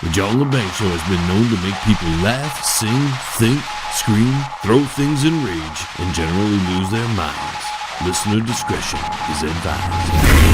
The John Lebang Show has been known to make people laugh, sing, think, scream, throw things in rage, and generally lose their minds. Listener discretion is advised.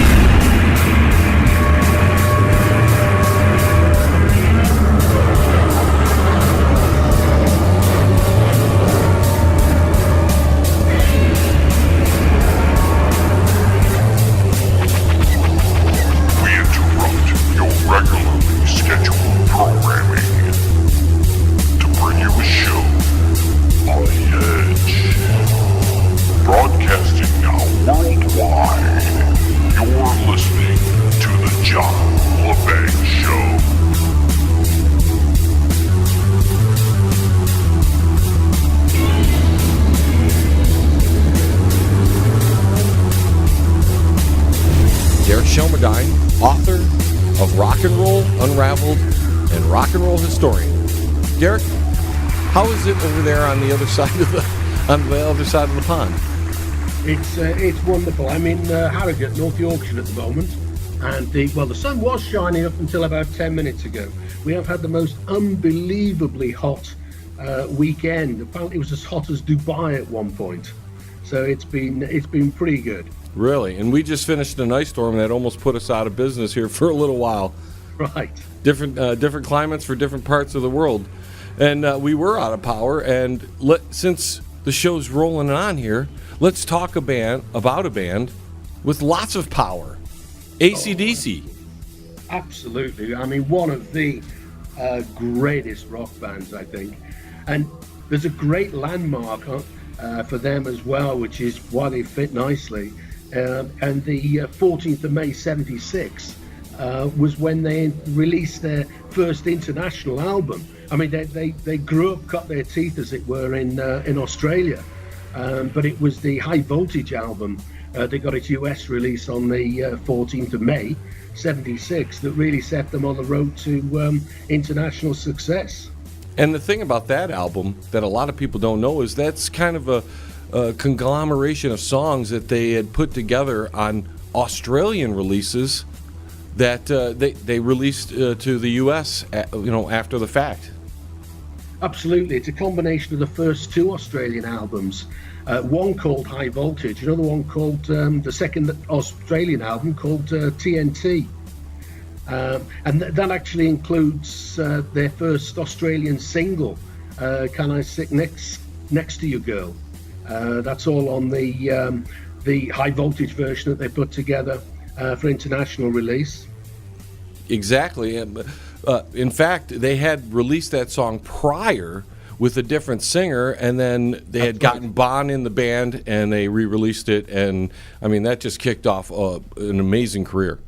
Derek Shelmerdine, author of Rock and Roll Unraveled and Rock and Roll Historian. Derek, how is it over there on the other side of the pond? It's wonderful. I'm in Harrogate, North Yorkshire at the moment, and the sun was shining up until about 10 minutes ago. We have had the most unbelievably hot weekend. Apparently, it was as hot as Dubai at one point. So it's been pretty good. Really? And we just finished an ice storm that almost put us out of business here for a little while. Right. Different climates for different parts of the world. And we were out of power. And since the show's rolling on here, let's talk about a band with lots of power. AC/DC. Absolutely. I mean, one of the greatest rock bands, I think. And there's a great landmark for them as well, which is why they fit nicely. And the 14th of May 76 was when they released their first international album. I mean, they grew up, cut their teeth, as it were, in Australia. But it was the High Voltage album that got its US release on the 14th of May 76 that really set them on the road to international success. And the thing about that album that a lot of people don't know is that's kind of a conglomeration of songs that they had put together on Australian releases that they released to the U.S. After the fact. Absolutely, it's a combination of the first two Australian albums. One called High Voltage, another one called the second Australian album called TNT. And that actually includes their first Australian single, Can I Sit Next to You Girl? That's all on the High Voltage version that they put together for international release. Exactly. In fact, they had released that song prior with a different singer, and then they had gotten Bon in the band, and they re-released it, and I mean that just kicked off an amazing career.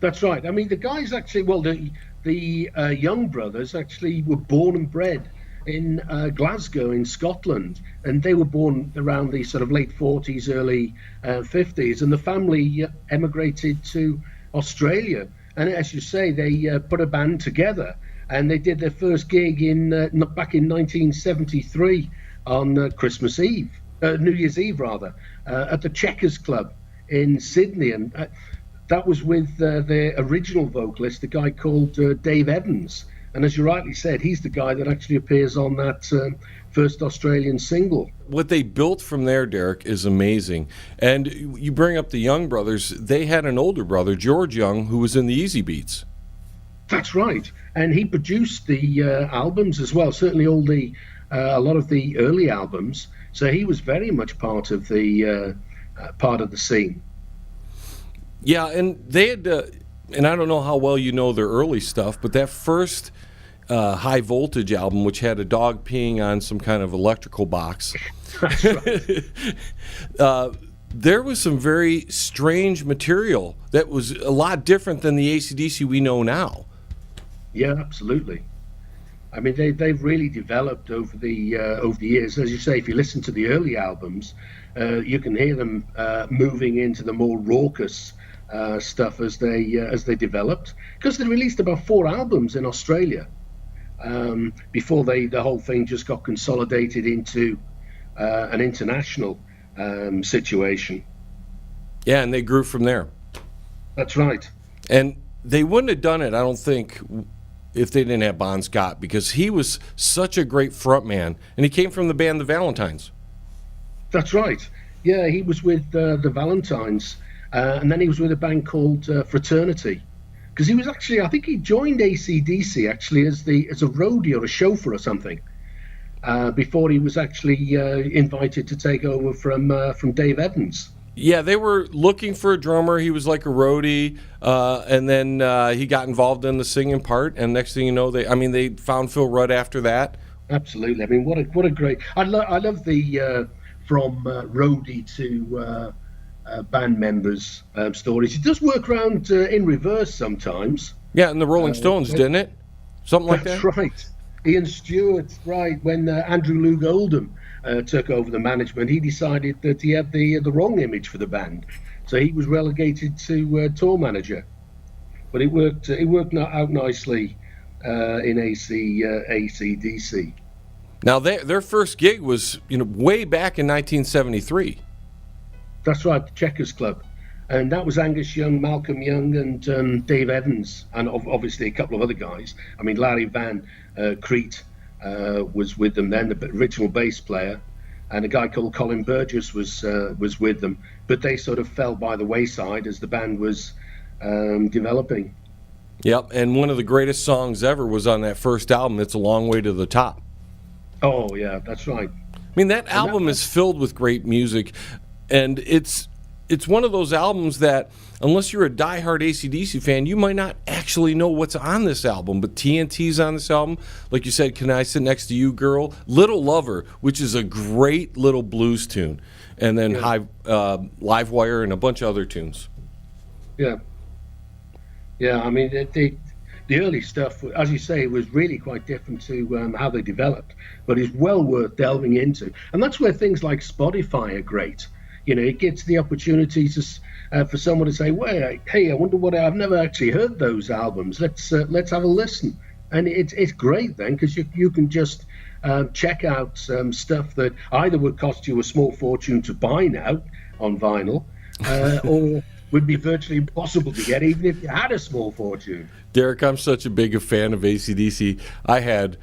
That's right. I mean, the guys actually, the Young brothers actually were born and bred in Glasgow in Scotland, and they were born around the sort of late 40s, early 50s, and the family emigrated to Australia. And as you say, they put a band together, and they did their first gig back in 1973 on Christmas Eve, New Year's Eve rather, at the Checkers Club in Sydney, and that was with their original vocalist, a guy called Dave Evans. And as you rightly said, he's the guy that actually appears on that first Australian single. What they built from there, Derek, is amazing. And you bring up the Young brothers. They had an older brother, George Young, who was in the Easy Beats. That's right. And he produced the albums as well, certainly a lot of the early albums. So he was very much part of the scene. Yeah, and they had, and I don't know how well you know their early stuff, but that first High Voltage album, which had a dog peeing on some kind of electrical box, That's right. There was some very strange material that was a lot different than the AC/DC we know now. Yeah, absolutely. I mean, they've really developed over the years. As you say, if you listen to the early albums, you can hear them moving into the more raucous stuff as they developed, because they released about 4 albums in Australia before the whole thing just got consolidated into an international situation. Yeah, and they grew from there. That's right. And they wouldn't have done it, I don't think, if they didn't have Bon Scott, because he was such a great frontman, and he came from the band The Valentines. That's right. Yeah, he was with the Valentines, and then he was with a band called Fraternity. Because he was actually, I think he joined AC/DC actually as a roadie or a chauffeur or something, before he was actually invited to take over from Dave Evans. Yeah, they were looking for a drummer. He was like a roadie, and then he got involved in the singing part. And next thing you know, they found Phil Rudd after that. Absolutely. I mean, what a great. I love the from roadie to band members stories. It does work around in reverse sometimes. Yeah, and the Rolling Stones, didn't it? Something like that? That's right. Ian Stewart, right, when Andrew Loog Oldham took over the management, he decided that he had the wrong image for the band. So he was relegated to tour manager. But it worked out nicely in AC/DC. Now, their first gig was way back in 1973. That's right, the Checkers Club. And that was Angus Young, Malcolm Young, and Dave Evans, and obviously a couple of other guys. I mean, Larry Van Crete was with them then, the original bass player, and a guy called Colin Burgess was with them. But they sort of fell by the wayside as the band was developing. Yep, and one of the greatest songs ever was on that first album, It's a Long Way to the Top. Oh, yeah, that's right. I mean, that album is filled with great music, and it's one of those albums that, unless you're a diehard AC/DC fan, you might not actually know what's on this album. But TNT's on this album. Like you said, Can I Sit Next to You, Girl? Little Lover, which is a great little blues tune. And then Live Wire and a bunch of other tunes. Yeah. Yeah, I mean, the early stuff, as you say, was really quite different to how they developed. But it's well worth delving into. And that's where things like Spotify are great. It gets the opportunity for someone to say, "Well, hey, I wonder what I've never actually heard those albums. Let's have a listen." And it's great then, because you can just check out stuff that either would cost you a small fortune to buy now on vinyl, or would be virtually impossible to get even if you had a small fortune. Derek, I'm such a big fan of AC/DC. I had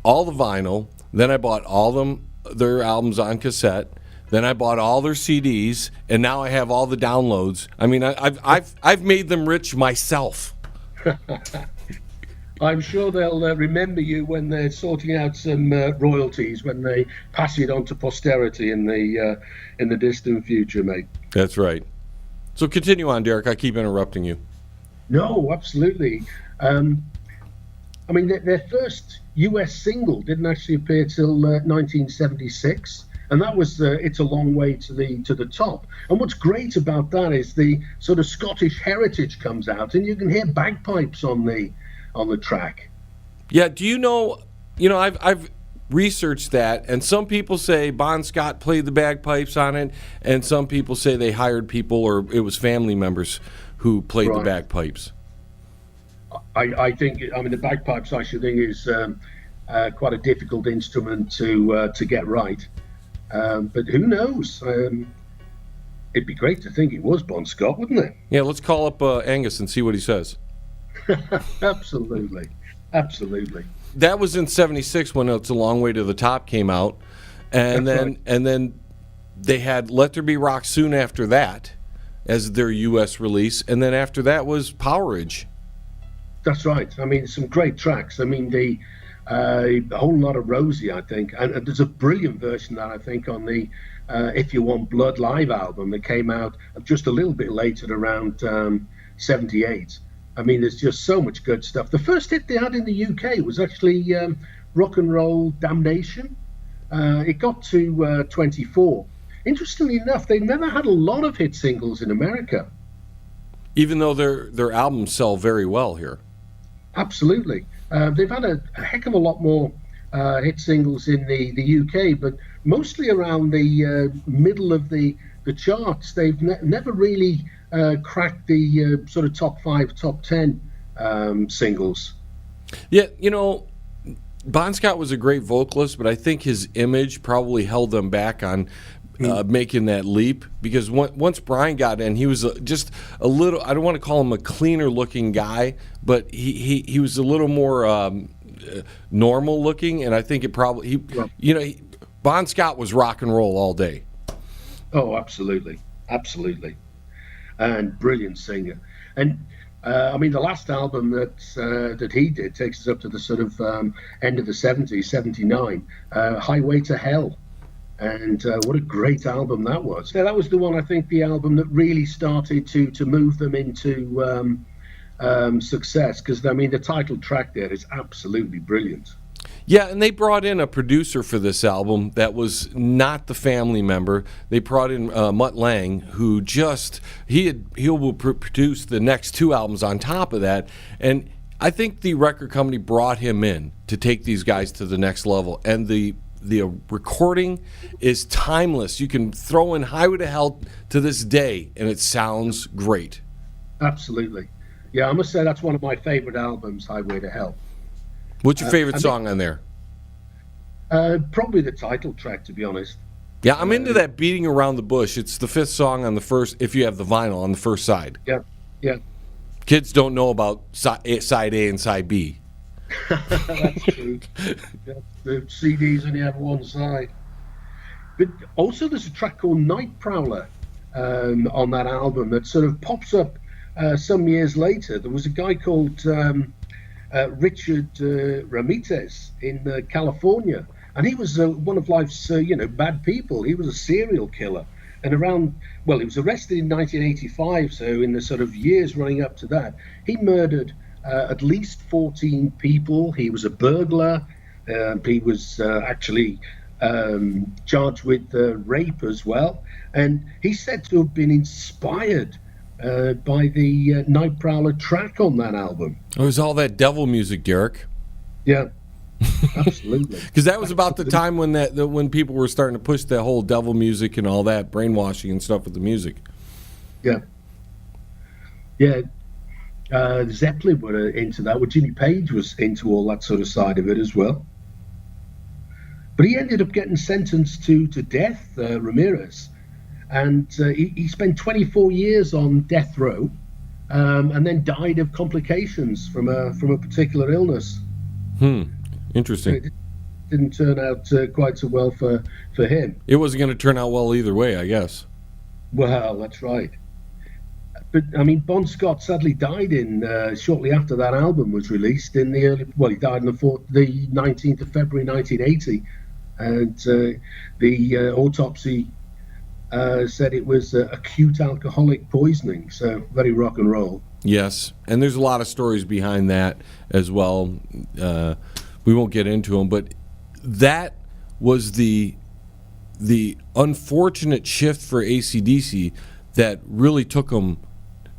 all the vinyl, then I bought all their albums on cassette. Then I bought all their CDs, and now I have all the downloads. I mean, I've made them rich myself. I'm sure they'll remember you when they're sorting out some royalties, when they pass it on to posterity in the distant future, mate. That's right. So continue on, Derek. I keep interrupting you. No, absolutely. I mean, their first US single didn't actually appear till 1976. And that was It's a Long Way to the Top. And what's great about that is the sort of Scottish heritage comes out, and you can hear bagpipes on the track. Yeah, do you know, I've researched that, and some people say Bon Scott played the bagpipes on it, and some people say they hired people or it was family members who played the bagpipes. I think, the bagpipes, I should think, is quite a difficult instrument to get right. But who knows? It'd be great to think it was Bon Scott, wouldn't it? Yeah, let's call up Angus and see what he says. Absolutely. That was in '76 when It's a Long Way to the Top came out, and then they had Let There Be Rock soon after that as their U.S. release, and then after that was Powerage. That's right. I mean, some great tracks. I mean, a whole lot of Rosie, I think, and there's a brilliant version that I think on the If You Want Blood live album that came out just a little bit later, around '78. I mean, there's just so much good stuff. The first hit they had in the UK was actually Rock and Roll Damnation. It got to 24. Interestingly enough, they never had a lot of hit singles in America. Even though their albums sell very well here. Absolutely. They've had a heck of a lot more hit singles in the UK, but mostly around the middle of the charts. They've never really cracked the sort of top 5, top 10 singles. Yeah, Bon Scott was a great vocalist, but I think his image probably held them back on making that leap, because once Brian got in, he was just a little, I don't want to call him a cleaner looking guy, but he was a little more normal looking, and I think it probably, Bon Scott was rock and roll all day. Oh, absolutely. Absolutely. And brilliant singer. And the last album that he did takes us up to the sort of end of the 70s, 79, Highway to Hell. And what a great album that was. Yeah, that was the one, I think, the album that really started to move them into success, because, the title track there is absolutely brilliant. Yeah, and they brought in a producer for this album that was not the family member. They brought in Mutt Lange, who he will produce the next two albums on top of that. And I think the record company brought him in to take these guys to the next level. And the recording is timeless. You can throw in Highway to Hell to this day, and it sounds great. Absolutely. Yeah, I must say that's one of my favorite albums, Highway to Hell. What's your favorite song on there? Probably the title track, to be honest. Yeah, I'm into that Beating Around the Bush. It's the fifth song on the first, if you have the vinyl, on the first side. Yeah. Kids don't know about side A and side B. That's true. The CDs only have one side. But also there's a track called Night Prowler on that album that sort of pops up some years later. There was a guy called Richard Ramirez in California, and he was one of life's bad people. He was a serial killer, and he was arrested in 1985, so in the sort of years running up to that, he murdered at least 14 people. He was a burglar. He was actually charged with rape as well, and he's said to have been inspired by the Night Prowler track on that album. It was all that devil music, Derek. Yeah, absolutely. Because that was about the time when when people were starting to push that whole devil music and all that brainwashing and stuff with the music. Yeah. Zeppelin were into that. Well, Jimmy Page was into all that sort of side of it as well. But he ended up getting sentenced to death, Ramirez. And he spent 24 years on death row, and then died of complications from a particular illness. Interesting. It didn't turn out quite so well for him. It wasn't going to turn out well either way, I guess. Well, that's right. But Bon Scott sadly died shortly after that album was released in the early. Well, he died on the 19th of February 1980, and the autopsy said it was acute alcoholic poisoning, so very rock and roll. Yes, and there's a lot of stories behind that as well. We won't get into them, but that was the unfortunate shift for AC/DC that really took them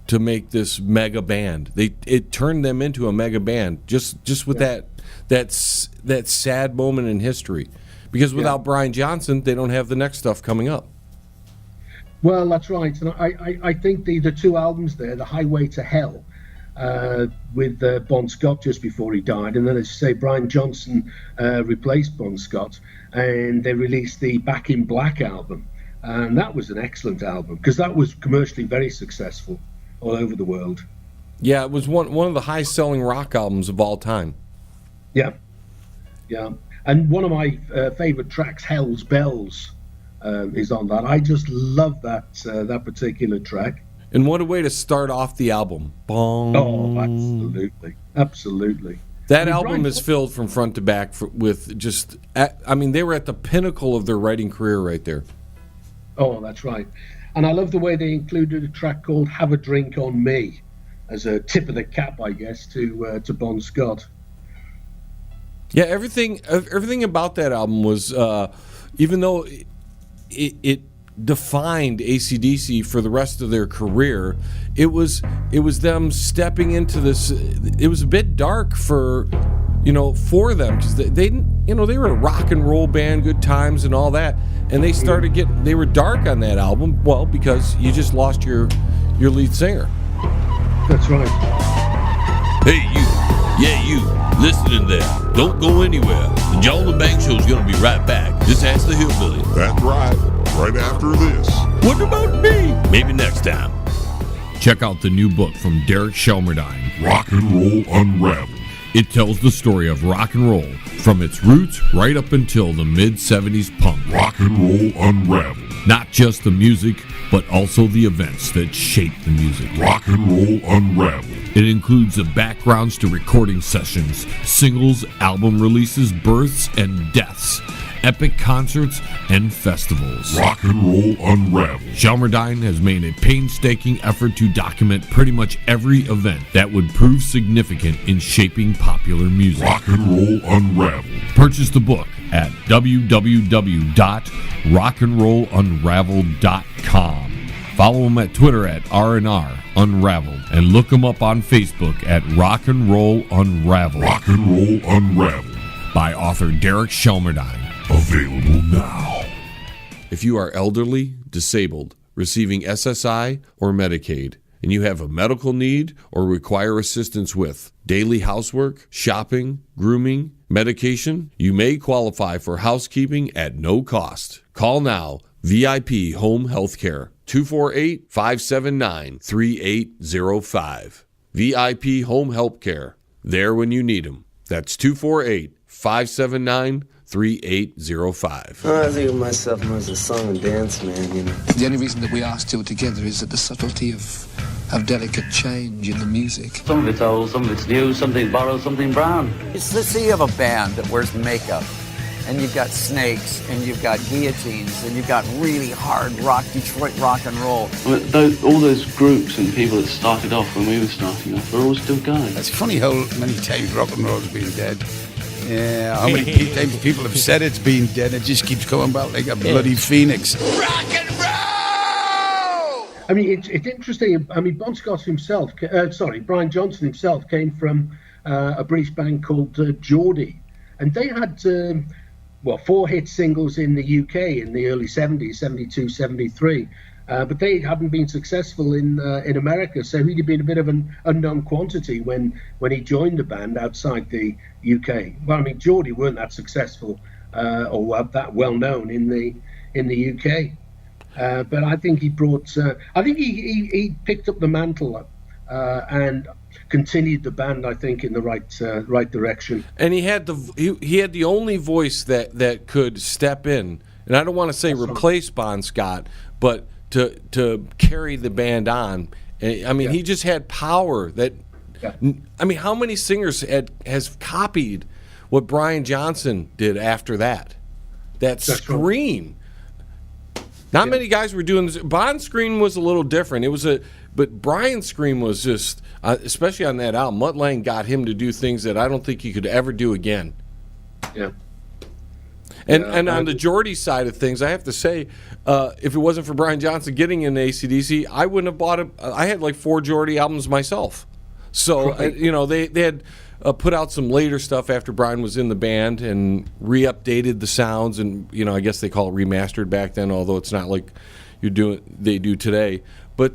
to make this mega band. It turned them into a mega band just with that sad moment in history, because without Brian Johnson, they don't have the next stuff coming up. Well, that's right, and I think the two albums there, the Highway to Hell, with Bon Scott just before he died, and then, as you say, Brian Johnson replaced Bon Scott, and they released the Back in Black album, and that was an excellent album because that was commercially very successful all over the world. Yeah, it was one of the high-selling rock albums of all time. Yeah, and one of my favorite tracks, Hell's Bells, is on that. I just love that particular track. And what a way to start off the album. Bong. Oh, absolutely. That album is filled from front to back with just, they were at the pinnacle of their writing career right there. Oh, that's right. And I love the way they included a track called Have a Drink on Me as a tip of the cap, I guess, to Bon Scott. Yeah, everything about that album was, even though it defined AC/DC for the rest of their career, it was them stepping into this. It was a bit dark for them, because they were a rock and roll band, good times and all that, and they were dark on that album. Well, because you just lost your lead singer. That's right. Hey, you listening there? Don't go anywhere. The John Lebang Show is going to be right back. Just ask the hillbilly. That's right. right after this. What about me? Maybe next time. Check out the new book from Derek Shelmerdine, Rock and Roll Unraveled. It tells the story of rock and roll from its roots right up until the mid-70s punk. Rock and Roll Unraveled. Not just the music, but also the events that shaped the music. Rock and Roll Unraveled. It includes the backgrounds to recording sessions, singles, album releases, births, and deaths, epic concerts, and festivals. Rock and Roll Unraveled. Shelmerdine has made a painstaking effort to document pretty much every event that would prove significant in shaping popular music. Rock and Roll Unraveled. Purchase the book at www.rockandrollunraveled.com. Follow him at Twitter at R&R Unraveled, and look him up on Facebook at Rock and Roll Unraveled. Rock and Roll Unraveled. By author Derek Shelmerdine. Available now. If you are elderly, disabled, receiving SSI or Medicaid, and you have a medical need or require assistance with daily housework, shopping, grooming, medication, you may qualify for housekeeping at no cost. Call now. VIP Home Healthcare, 248-579-3805. VIP Home Healthcare, there when you need them. That's 248-579-3805. I think of myself more as a song and dance man, you know. The only reason that we are still together is that the subtlety of delicate change in the music. Some of it's old, some of it's new, something borrowed, something brown. It's the sea of a band that wears makeup, and you've got snakes, and you've got guillotines, and you've got really hard rock, Detroit rock and roll. I mean, all those groups and people that started off when we were starting off, they're all still going. It's funny how many times rock and roll has been dead. Yeah, how many times people have said it's been dead, it just keeps coming back like a bloody phoenix. Rock and roll! I mean, it's interesting. I mean, Brian Johnson himself came from a British band called Geordie, and they had 4 hit singles in the UK in the early 70s, 72, 73. But they hadn't been successful in America, so he'd been a bit of an unknown quantity when he joined the band outside the UK. Well, I mean, Geordie weren't that successful or that well known in the UK. But I think he brought. I think he picked up the mantle and continued the band. I think in the right direction. And he had the only voice that could step in, and I don't want to say replace Bon Scott, but to carry the band on. I mean, he just had power that. Yeah. I mean, how many singers has copied what Brian Johnson did after that? That's scream. Right. Not many guys were doing this. Bond's scream was a little different. But Brian's scream was just, especially on that album, Mutt Lange got him to do things that I don't think he could ever do again. Yeah. And on the Geordie side of things, I have to say, if it wasn't for Brian Johnson getting in AC/DC, I wouldn't have bought it. I had like 4 Geordie albums myself. So, they had put out some later stuff after Brian was in the band and re-updated the sounds, and I guess they call it remastered back then, although it's not like they do today. But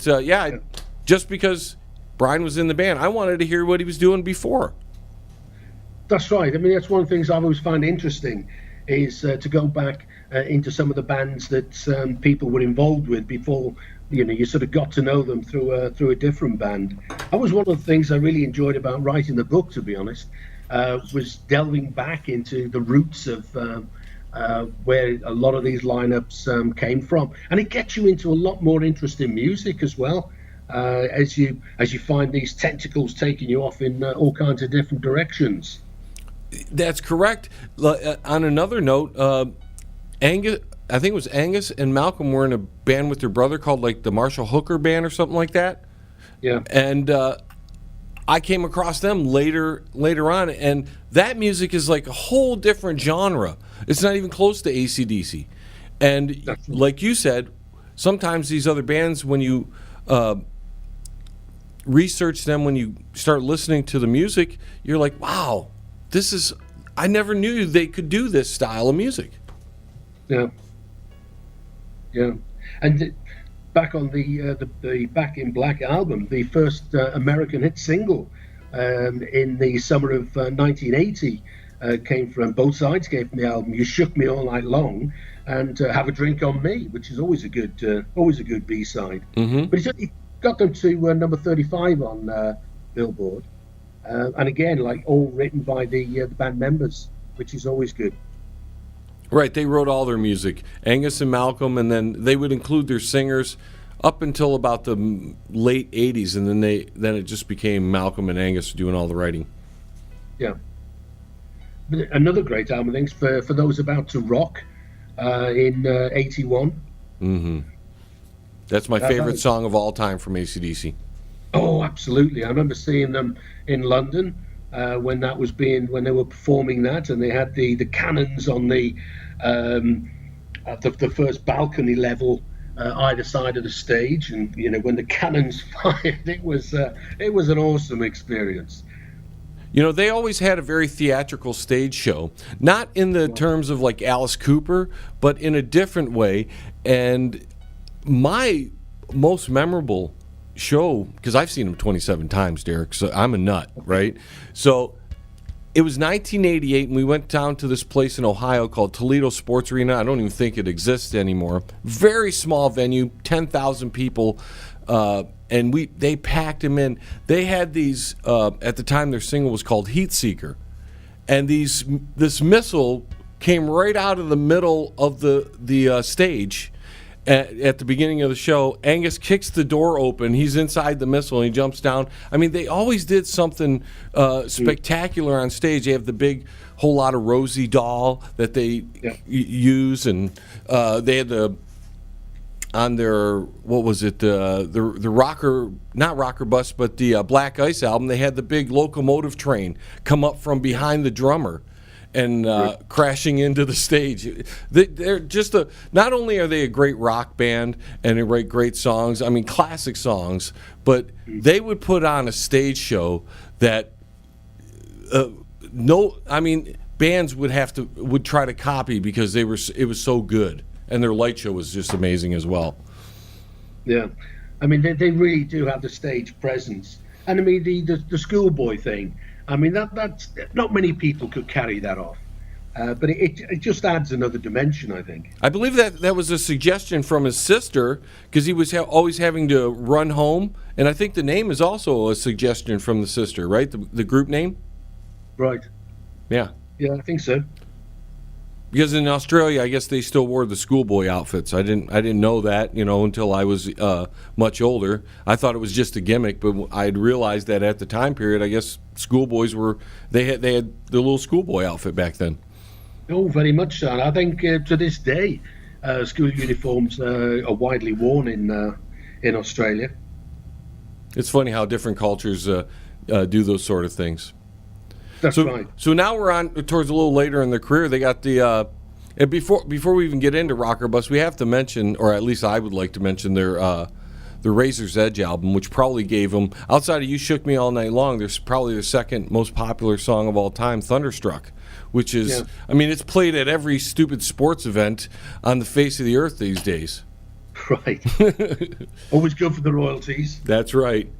just because Brian was in the band, I wanted to hear what he was doing before. That's right. I mean, that's one of the things I've always found interesting is to go back into some of the bands that people were involved with before. You sort of got to know them through a different band. That was one of the things I really enjoyed about writing the book, to be honest, was delving back into the roots of where a lot of these lineups came from, and it gets you into a lot more interesting music as well, as you find these tentacles taking you off in all kinds of different directions. That's correct. On another note, I think it was Angus and Malcolm were in a band with their brother called like the Marshall Hooker Band or something like that. Yeah. And I came across them later on, and that music is like a whole different genre. It's not even close to AC/DC. And like you said, sometimes these other bands, when you research them, when you start listening to the music, you're like, wow, I never knew they could do this style of music. Yeah. Yeah, and back on the Back in Black album, the first American hit single in the summer of 1980 came from both sides. Came from the album "You Shook Me All Night Long" and "Have a Drink on Me," which is always a good B-side. Mm-hmm. But it got them to number 35 on Billboard, and again, like all written by the band members, which is always good. Right, they wrote all their music, Angus and Malcolm, and then they would include their singers up until about the late 80s, and then it just became Malcolm and Angus doing all the writing. Yeah. But another great album, I think, for those about to rock in 81. Mm-hmm. That's my favorite song of all time from AC/DC. Oh, absolutely. I remember seeing them in London when they were performing that, and they had the cannons on the first balcony level either side of the stage, and when the cannons fired, it was an awesome experience. They always had a very theatrical stage show, not in the terms of like Alice Cooper, but in a different way. And my most memorable show, because I've seen them 27 times, Derek, so I'm a nut, right? So it was 1988, and we went down to this place in Ohio called Toledo Sports Arena. I don't even think it exists anymore. Very small venue, 10,000 people, and they packed them in. They had these, at the time their single was called Heat Seeker, and this missile came right out of the middle of the stage. At the beginning of the show, Angus kicks the door open. He's inside the missile, and he jumps down. I mean, they always did something spectacular on stage. They have the big whole lot of Rosie doll that they use, and they had on their, what was it, the rocker, not Rocker Bus, but the Black Ice album, they had the big locomotive train come up from behind the drummer and crashing into the stage. They're just not only are they a great rock band and they write great songs, I mean classic songs, but they would put on a stage show that bands would try to copy because it was so good, and their light show was just amazing as well. Yeah, I mean they really do have the stage presence, and I mean the schoolboy thing. I mean, that's not many people could carry that off, but it just adds another dimension, I think. I believe that was a suggestion from his sister, because he was always having to run home, and I think the name is also a suggestion from the sister, right? The group name? Right. Yeah. Yeah, I think so. Because in Australia, I guess they still wore the schoolboy outfits. I didn't know that, until I was much older. I thought it was just a gimmick, but I had realized that at the time period, I guess schoolboys they had the little schoolboy outfit back then. Oh, very much so. And I think to this day, school uniforms are widely worn in Australia. It's funny how different cultures do those sort of things. That's right. So now we're on towards a little later in their career. They got the and before we even get into Rocker Bus, we have to mention, or at least I would like to mention the Razor's Edge album, which probably gave them, outside of You Shook Me All Night Long, there's probably their second most popular song of all time, Thunderstruck, which is, I mean, it's played at every stupid sports event on the face of the earth these days. Right. Always good for the royalties. That's right.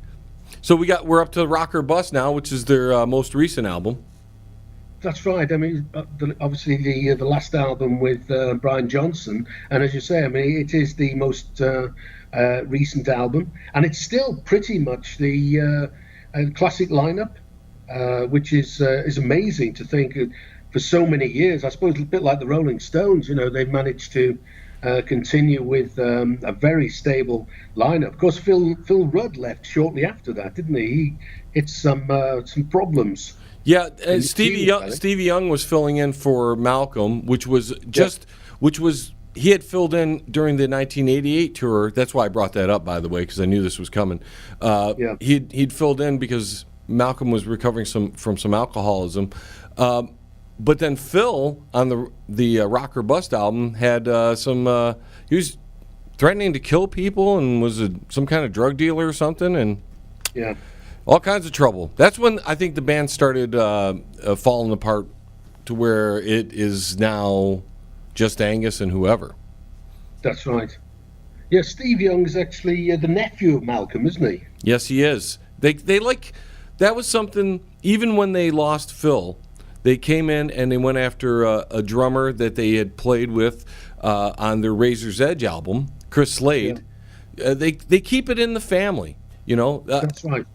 So we're up to Rocker Bus now, which is their most recent album. That's right. I mean, obviously the last album with Brian Johnson, and as you say, I mean, it is the most recent album, and it's still pretty much the classic lineup, which is amazing to think. For so many years, I suppose a bit like the Rolling Stones, they've managed to continue with a very stable lineup. Of course, Phil Rudd left shortly after that, didn't he? He hit some problems. Yeah, Stevie Young was filling in for Malcolm, which was he had filled in during the 1988 tour. That's why I brought that up, by the way, because I knew this was coming. He'd filled in because Malcolm was recovering from some alcoholism. But then Phil on the Rocker Bust album had he was threatening to kill people and was some kind of drug dealer or something, and all kinds of trouble. That's when I think the band started falling apart to where it is now just Angus and whoever. That's right. Yeah, Steve Young's actually the nephew of Malcolm, isn't he? Yes, he is. They that was something, even when they lost Phil, They came in and they went after a drummer that they had played with on their Razor's Edge album, Chris Slade. Yeah. They keep it in the family, you know. That's right.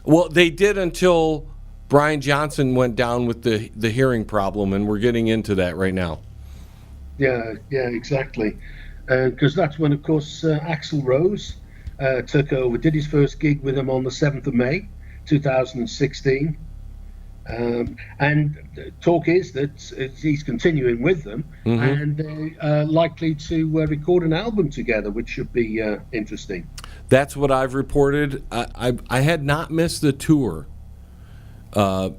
Well, they did until Brian Johnson went down with the hearing problem, and we're getting into that right now. Yeah, exactly. Because that's when, of course, Axl Rose took over, did his first gig with him on the 7th of May, 2016. And talk is that he's continuing with them, and they're likely to record an album together, which should be interesting. That's what I've reported. I had not missed the tour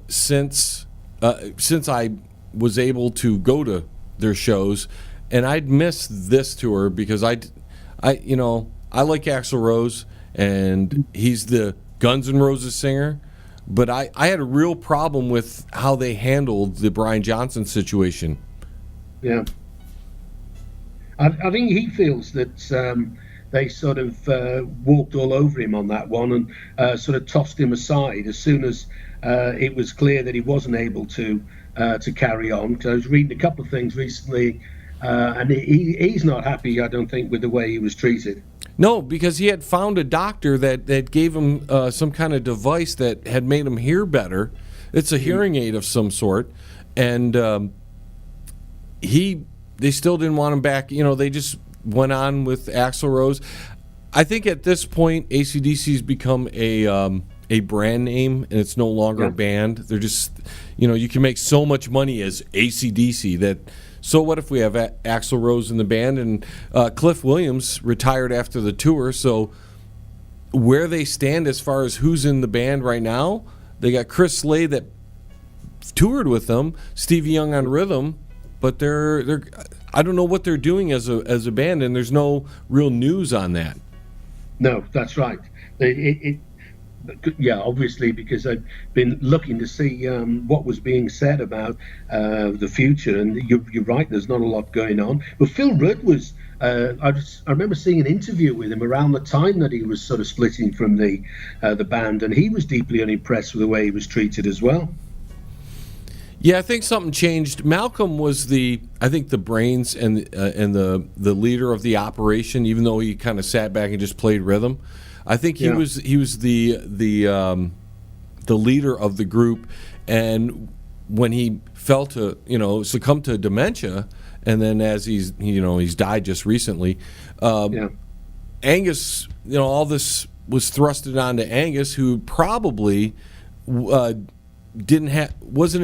since I was able to go to their shows, and I'd missed this tour because I like Axl Rose, and he's the Guns N' Roses singer. But I had a real problem with how they handled the Brian Johnson situation. Yeah. I think he feels that they sort of walked all over him on that one and sort of tossed him aside as soon as it was clear that he wasn't able to carry on. Because I was reading a couple of things recently, and he's not happy, I don't think, with the way he was treated. No, because he had found a doctor that gave him some kind of device that had made him hear better. It's a hearing aid of some sort, and they still didn't want him back. You know, they just went on with Axl Rose. I think at this point, AC/DC's become a brand name, and it's no longer a band. They're just, you can make so much money as AC/DC that. So what if we have Axl Rose in the band, and Cliff Williams retired after the tour, so where they stand as far as who's in the band right now, they got Chris Slade that toured with them, Stevie Young on rhythm, but they're I don't know what they're doing as a band, and there's no real news on that. No, that's right. Yeah, obviously, because I've been looking to see what was being said about the future, and you're right, there's not a lot going on. But Phil Rudd was, I remember seeing an interview with him around the time that he was sort of splitting from the band, and he was deeply unimpressed with the way he was treated as well. Yeah, I think something changed. Malcolm was the brains and the leader of the operation, even though he kind of sat back and just played rhythm. I think he was the leader of the group, and when he fell to succumb to dementia, and then as he's died just recently, Angus, all this was thrusted onto Angus, who probably wasn't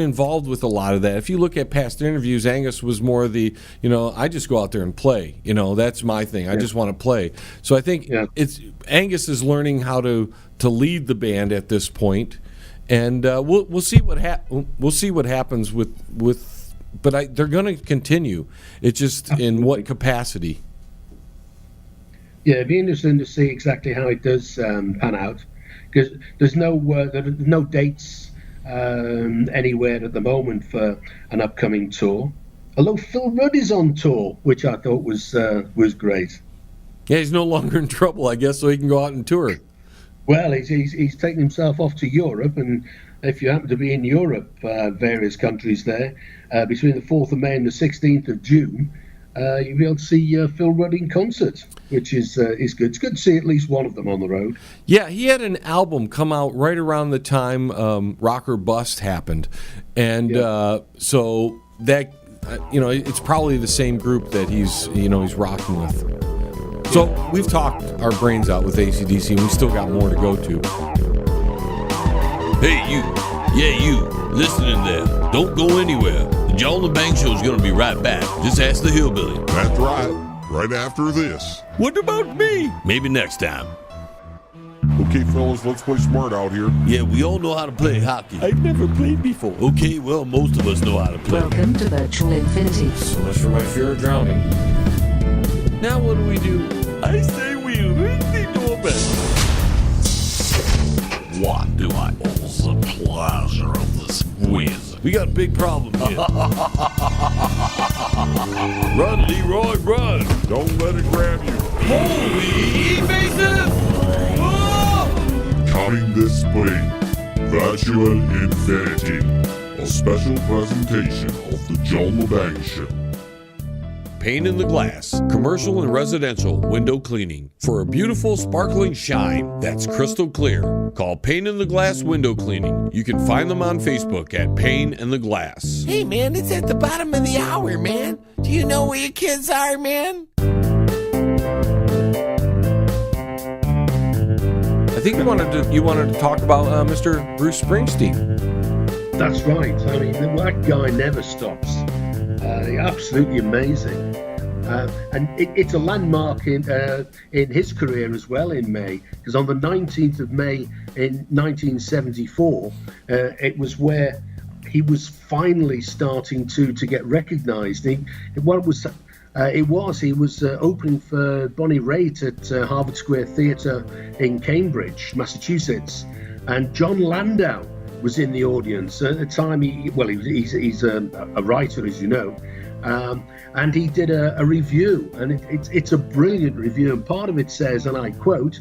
involved with a lot of that. If you look at past interviews, Angus was more the, I just go out there and play. That's my thing. I just want to play. So I think Angus is learning how to lead the band at this point, and we'll see what happens with. But they're going to continue. It's just in what capacity. Yeah, it'd be interesting to see exactly how it does pan out, because there's no dates anywhere at the moment for an upcoming tour. Although Phil Rudd is on tour, which I thought was great. Yeah, he's no longer in trouble, I guess, so he can go out and tour. Well, he's taken himself off to Europe, and if you happen to be in Europe, various countries there, between the 4th of May and the 16th of June, you'll be able to see Phil Rudd in concert, which is good. It's good to see at least one of them on the road. Yeah, he had an album come out right around the time Rock or Bust happened, and so that it's probably the same group that he's rocking with. So we've talked our brains out with AC/DC, and we still got more to go to. Hey, you. Yeah, you. Listening there. Don't go anywhere. The John Lebang Show is going to be right back. Just ask the hillbilly. That's right. Right after this. What about me? Maybe next time. Okay, fellas, let's play smart out here. Yeah, we all know how to play hockey. I've never played before. Okay, well, most of us know how to play. Welcome to Virtual Infinity. So much for my fear of drowning. Now what do? I say we really do our best. What do I owes the pleasure of this quiz? We got a big problem here. Run, Leroy, run! Don't let it grab you. Holy bases! Whoa! Counting this play, Virtual Infinity. A special presentation of the John Lebang Show. Pane in the Glass, commercial and residential window cleaning. For a beautiful sparkling shine that's crystal clear, call Pane in the Glass Window Cleaning. You can find them on Facebook at Pane in the Glass. Hey, man, it's at the bottom of the hour, man. Do you know where your kids are, man? I think you wanted to talk about Mr. Bruce Springsteen. That's right. I mean, that guy never stops. Absolutely amazing. And it's a landmark in his career as well in May, because on the 19th of May in 1974, it was where he was finally starting to get recognised. He was opening for Bonnie Raitt at Harvard Square Theatre in Cambridge, Massachusetts, and John Landau was in the audience at the time. He's a writer, as you know, and he did a review, and it's a brilliant review. And part of it says, and I quote,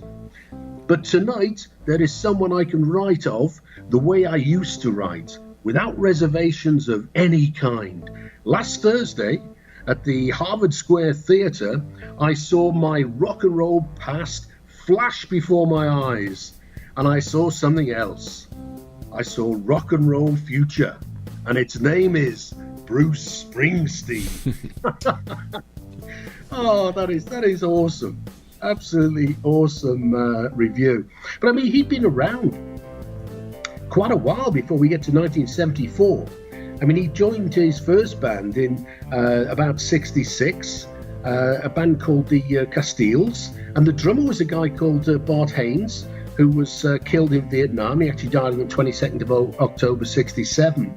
"But tonight there is someone I can write of the way I used to write, without reservations of any kind. Last Thursday, at the Harvard Square Theatre, I saw my rock and roll past flash before my eyes, and I saw something else. I saw rock and roll future, and its name is Bruce Springsteen." Oh, that is awesome. Absolutely awesome review. But I mean, he'd been around quite a while before we get to 1974. I mean, he joined his first band in about 66, a band called the Castiles, and the drummer was a guy called Bart Haynes, who was killed in Vietnam. He actually died on the 22nd of October 67.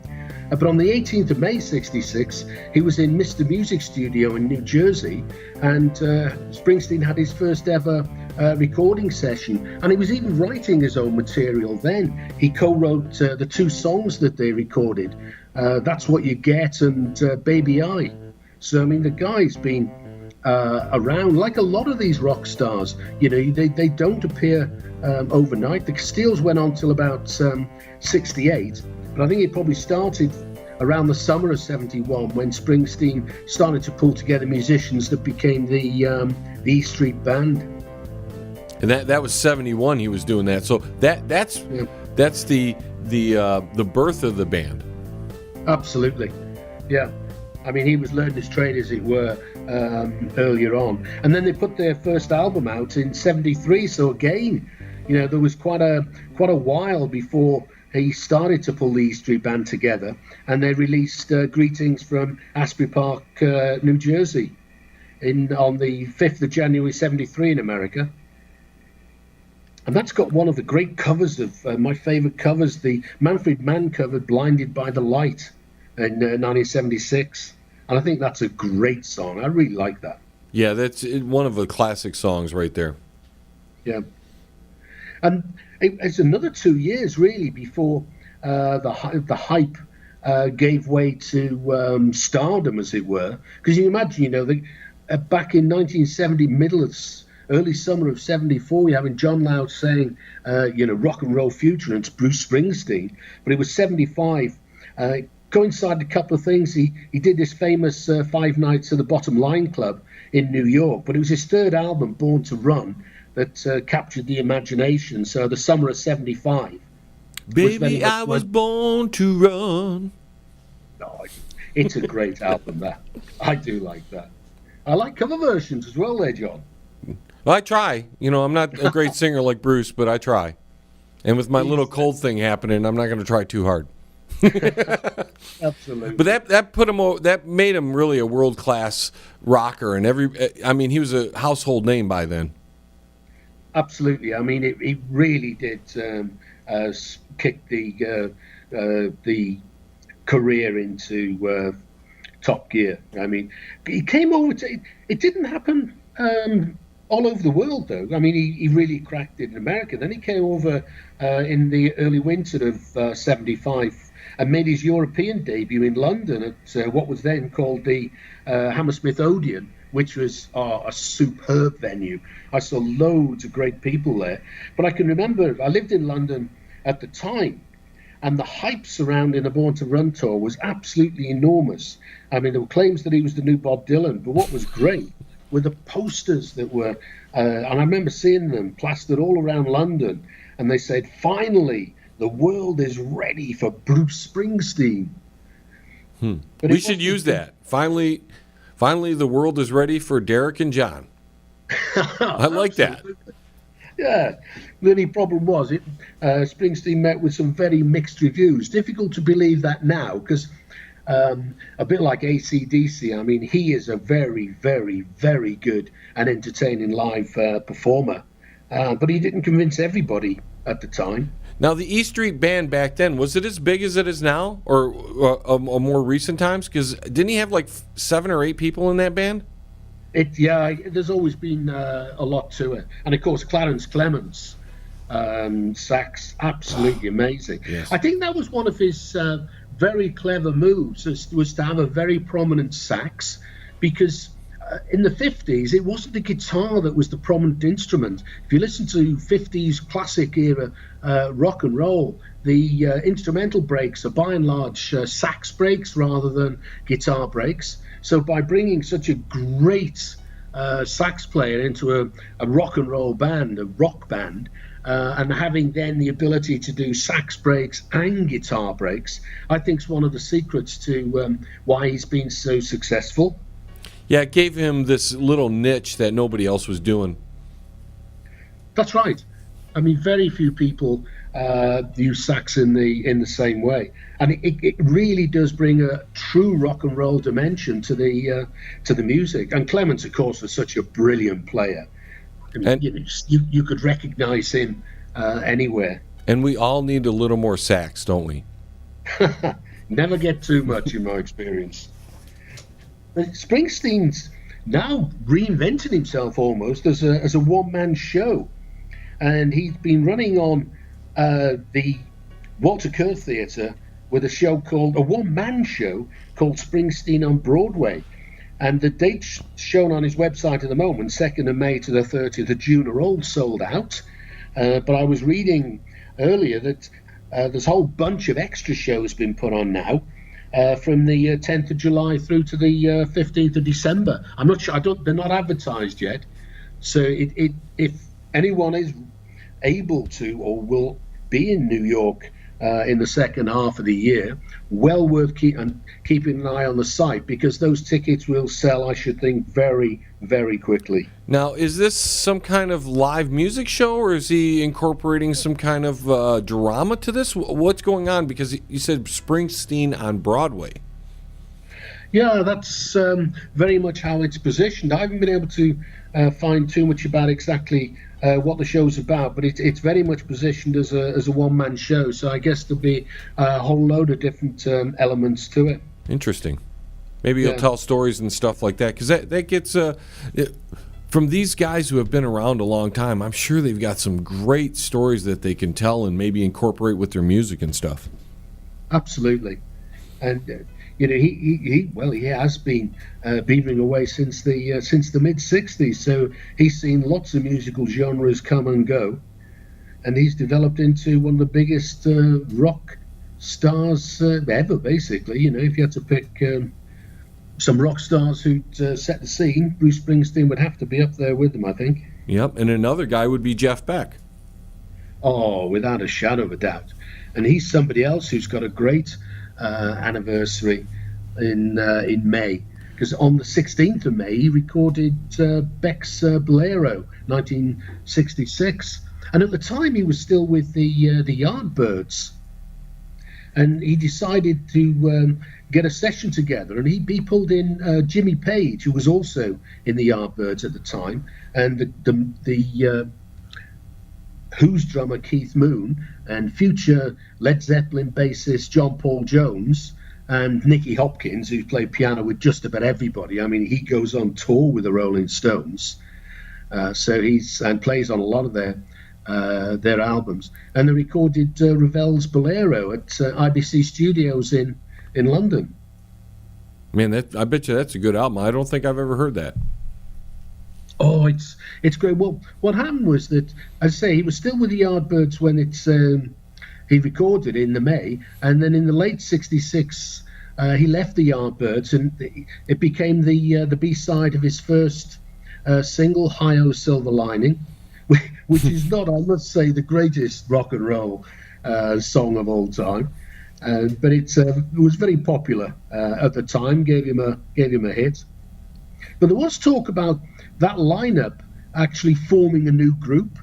But on the 18th of May 66, he was in Mr. Music Studio in New Jersey, and Springsteen had his first ever recording session, and he was even writing his own material then. He co-wrote the two songs that they recorded, That's What You Get and Baby I. So, I mean, the guy's been around like a lot of these rock stars. You know, they don't appear overnight. The Castiles went on till about 68, but I think it probably started around the summer of 71 when Springsteen started to pull together musicians that became the E Street Band. And that was 71. He was doing that. So that's the birth of the band. Absolutely, yeah. I mean, he was learning his trade, as it were, earlier on, and then they put their first album out in 73. So again, you know, there was quite a while before he started to pull the E Street Band together, and they released Greetings from Asbury Park, New Jersey, on the 5th of January 73 in America. And that's got one of the great covers of my favorite covers, the Manfred Mann cover, Blinded by the Light, in 1976. And I think that's a great song. I really like that. Yeah, that's one of the classic songs right there. Yeah. And it's another 2 years, really, before the hype gave way to stardom, as it were. Because you imagine, you know, back in 1970, early summer of 74, you're having John Loud saying, rock and roll future, and it's Bruce Springsteen. But it was 75. Coincided a couple of things. He did this famous 5 Nights at the Bottom Line Club in New York, but it was his third album, Born to Run, that captured the imagination. So the summer of 75. Baby, I was born to run. Oh, it's a great album, that. I do like that. I like cover versions as well there, John. Well, I try. You know, I'm not a great singer like Bruce, but I try. And with my little cold thing happening, I'm not going to try too hard. Absolutely. But that made him really a world-class rocker, and he was a household name by then. Absolutely. I mean, it really did kick the career into top gear. I mean, he came over to. It didn't happen all over the world, though. I mean, he really cracked it in America. Then he came over in the early winter of 75 and made his European debut in London at what was then called the Hammersmith Odeon, which was a superb venue. I saw loads of great people there. But I can remember, I lived in London at the time, And the hype surrounding the Born to Run tour was absolutely enormous. I mean, there were claims that he was the new Bob Dylan, but what was great were the posters that were, and I remember seeing them plastered all around London, and they said, finally, the world is ready for Bruce Springsteen. But We should use that. Finally, the world is ready for Derek and John. I like that. Yeah, the only problem was Springsteen met with some very mixed reviews. Difficult to believe that now, because a bit like AC/DC, I mean, he is a very, very, very good and entertaining live performer. But he didn't convince everybody at the time. Now, the E Street Band back then, was it as big as it is now, or more recent times? Because didn't he have like 7 or 8 people in that band? There's always been a lot to it. And of course, Clarence Clements, sax, absolutely amazing. Yes. I think that was one of his very clever moves, was to have a very prominent sax, because in the 50s, it wasn't the guitar that was the prominent instrument. If you listen to 50s classic era rock and roll, the instrumental breaks are by and large sax breaks rather than guitar breaks. So by bringing such a great sax player into a rock and roll band, a rock band, and having then the ability to do sax breaks and guitar breaks, I think is one of the secrets to why he's been so successful. Yeah, it gave him this little niche that nobody else was doing. That's right. I mean, very few people use sax in the same way, and it really does bring a true rock and roll dimension to the music. And Clements, of course, was such a brilliant player. I mean, you could recognize him anywhere. And we all need a little more sax, don't we? Never get too much, in my experience. But Springsteen's now reinvented himself almost as a one-man show, and he's been running on the Walter Kerr Theatre with a one-man show called Springsteen on Broadway. And the dates shown on his website at the moment, 2nd of May to the 30th of June, are all sold out. But I was reading earlier that there's a whole bunch of extra shows been put on now, from the 10th of July through to the 15th of December. I'm not sure. They're not advertised yet. So if anyone is able to or will be in New York in the second half of the year, well worth keeping an eye on the site, because those tickets will sell, I should think, very, very quickly. Now, is this some kind of live music show, or is he incorporating some kind of drama to this? What's going on? Because you said Springsteen on Broadway. Yeah, that's very much how it's positioned. I haven't been able to find too much about exactly what the show's about, but it's very much positioned as a one-man show. So I guess there'll be a whole load of different elements to it. Interesting. Maybe you'll tell stories and stuff like that, because that gets from these guys who have been around a long time. I'm sure they've got some great stories that they can tell and maybe incorporate with their music and stuff. Absolutely, and he has been beavering away since the mid '60s. So he's seen lots of musical genres come and go, and he's developed into one of the biggest rock stars ever. Basically, if you had to pick some rock stars who'd set the scene, Bruce Springsteen would have to be up there with them, I think. Yep, and another guy would be Jeff Beck. Oh, without a shadow of a doubt. And he's somebody else who's got a great anniversary in May, because on the 16th of May he recorded Beck's Bolero, 1966, and at the time he was still with the Yardbirds, and he decided to get a session together, and he pulled in Jimmy Page, who was also in the Yardbirds at the time, and the Who's drummer Keith Moon, and future Led Zeppelin bassist John Paul Jones, and Nicky Hopkins, who played piano with just about everybody. I mean, he goes on tour with the Rolling Stones, so and plays on a lot of their albums. And they recorded Ravel's Bolero at IBC Studios in London. Man, I bet you that's a good album. I don't think I've ever heard that. Oh, it's great. Well, what happened was that, as I say, he was still with the Yardbirds when he recorded in the May, and then in the late '66 he left the Yardbirds, and it became the B-side of his first single, "Hi-Ho Silver Lining," which is not, I must say, the greatest rock and roll song of all time, but it was very popular at the time. Gave him a hit. But there was talk about that lineup actually forming a new group,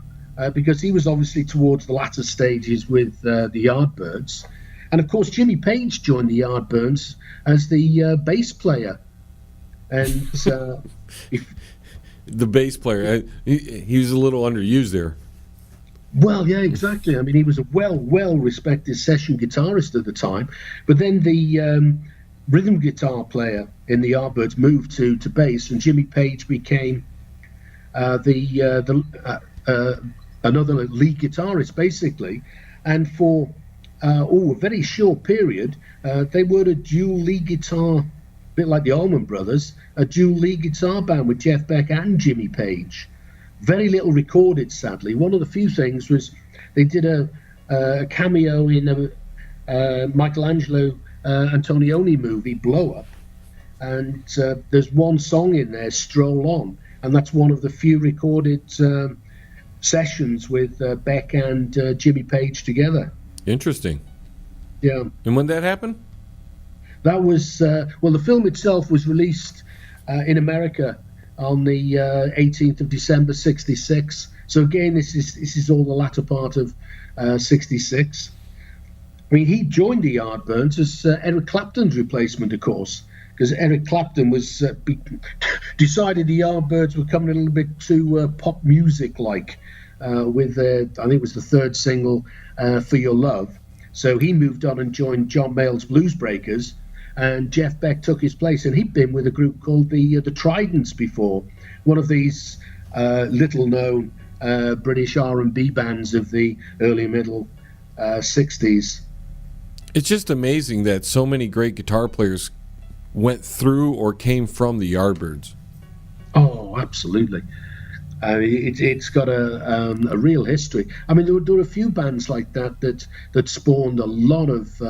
because he was obviously towards the latter stages with the Yardbirds. And of course, Jimmy Page joined the Yardbirds as the bass player. And the bass player, he was a little underused there. Well, yeah, exactly. I mean, he was a well-respected session guitarist at the time. But then the rhythm guitar player in the Yardbirds moved to bass, and Jimmy Page became another lead guitarist, basically. And for a very short period, they were a dual lead guitar, a bit like the Allman Brothers, a dual lead guitar band with Jeff Beck and Jimmy Page. Very little recorded, sadly. One of the few things was they did a cameo in a Michelangelo Antonioni movie, Blow Up, and there's one song in there, Stroll On, and that's one of the few recorded sessions with Beck and Jimmy Page together. Interesting. Yeah. And when that happened? That was, the film itself was released in America on the 18th of December, 66. So again, this is all the latter part of 66. I mean, he joined the Yardbirds as Eric Clapton's replacement, of course, because Eric Clapton was decided the Yardbirds were coming a little bit too pop music-like with, I think it was the third single, For Your Love. So he moved on and joined John Mayall's Blues Breakers, and Jeff Beck took his place, and he'd been with a group called the Tridents before, one of these little-known British R&B bands of the early middle 60s. It's just amazing that so many great guitar players went through or came from the Yardbirds. Oh, absolutely. It's got a real history. I mean, there were a few bands like that spawned a lot of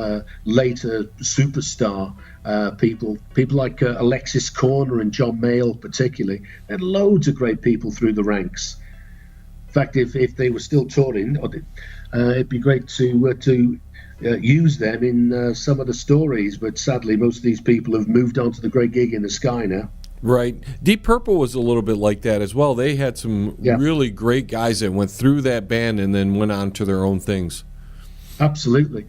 later superstar people like Alexis Corner and John Mayall particularly. They had loads of great people through the ranks. In fact, if they were still touring, it'd be great to use them in some of the stories, but sadly most of these people have moved on to the great gig in the sky now. Right. Deep Purple was a little bit like that as well. They had some really great guys that went through that band and then went on to their own things. Absolutely.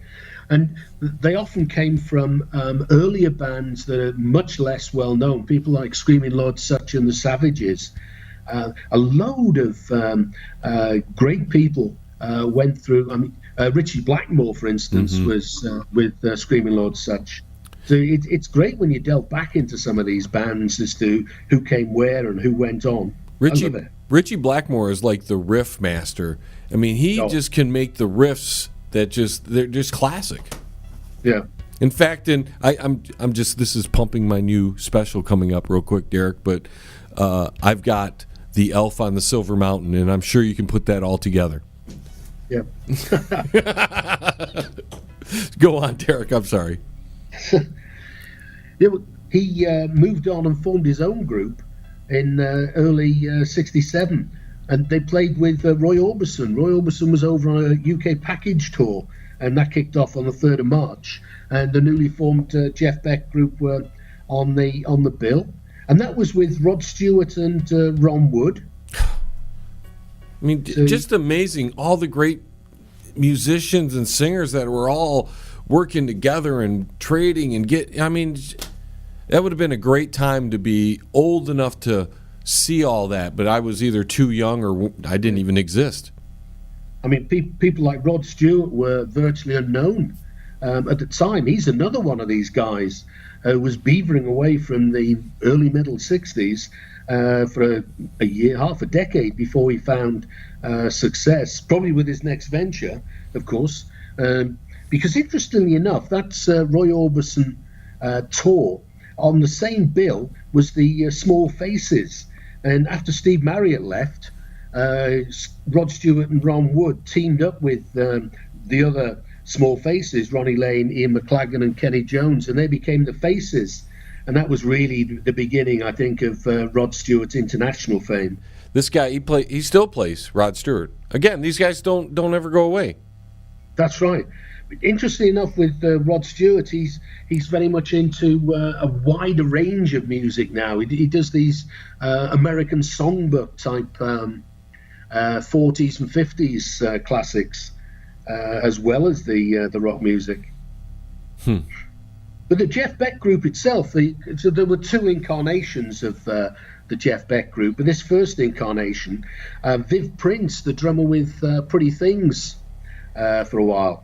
And they often came from earlier bands that are much less well known, people like Screaming Lord Sutch and the Savages. A load of great people went through. I mean, Ritchie Blackmore, for instance, was with Screaming Lord Sutch. So it's great when you delve back into some of these bands as to who came where and who went on. Ritchie Blackmore is like the riff master. I mean, he just can make the riffs that they're just classic. Yeah. In fact, I'm just, this is pumping my new special coming up real quick, Derek, but I've got The Elf on the Silver Mountain, and I'm sure you can put that all together. Yeah. Go on, Derek. I'm sorry. He moved on and formed his own group in early 67, and they played with Roy Orbison. Roy Orbison was over on a UK package tour, and that kicked off on the 3rd of March, and the newly formed Jeff Beck group were on the bill, and that was with Rod Stewart and Ron Wood. I mean, just amazing, all the great musicians and singers that were all working together and trading and that would have been a great time to be old enough to see all that, but I was either too young or I didn't even exist. I mean, people like Rod Stewart were virtually unknown at the time. He's another one of these guys who was beavering away from the early middle 60s for a year, half a decade before he found success, probably with his next venture, of course. Because interestingly enough, that's Roy Orbison tour. On the same bill was the Small Faces. And after Steve Marriott left, Rod Stewart and Ron Wood teamed up with the other Small Faces, Ronnie Lane, Ian McLagan, and Kenny Jones, and they became the Faces. And that was really the beginning, I think, of Rod Stewart's international fame. This guy, he still plays Rod Stewart. Again, these guys don't ever go away. That's right. Interestingly enough, with Rod Stewart, he's very much into a wider range of music now. He does these American songbook type 40s and 50s classics, as well as the rock music. But the Jeff Beck group itself, so there were two incarnations of the Jeff Beck group. But this first incarnation, Viv Prince, the drummer with Pretty Things for a while,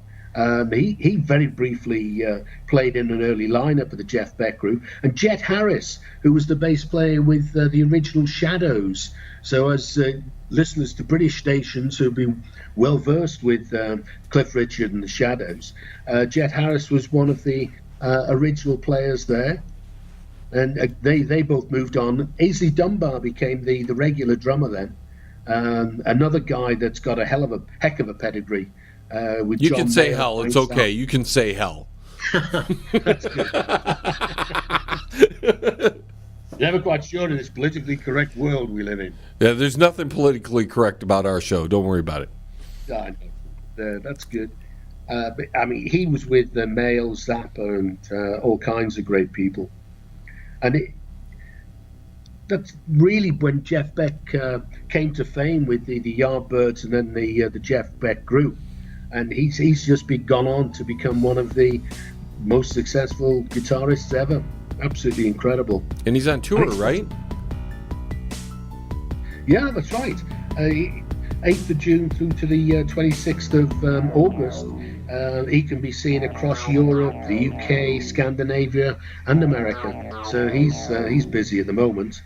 he very briefly played in an early lineup of the Jeff Beck group. And Jet Harris, who was the bass player with the original Shadows. So as listeners to British stations who've been well versed with Cliff Richard and the Shadows, Jet Harris was one of the original players there, and they both moved on. Aisley Dunbar became the regular drummer then. Another guy that's got a heck of a pedigree. With You John can say Mayer hell. It's okay. You can say hell. That's good. Never quite sure in this politically correct world we live in. Yeah, there's nothing politically correct about our show. Don't worry about it. That's good. But, I mean, he was with Mail, Zappa, and all kinds of great people. And that's really when Jeff Beck came to fame with the Yardbirds and then the Jeff Beck group. And he's just gone on to become one of the most successful guitarists ever. Absolutely incredible. And he's on tour, right? Yeah, that's right. 8th of June through to the 26th of August. He can be seen across Europe, the UK, Scandinavia, and America. So he's busy at the moment.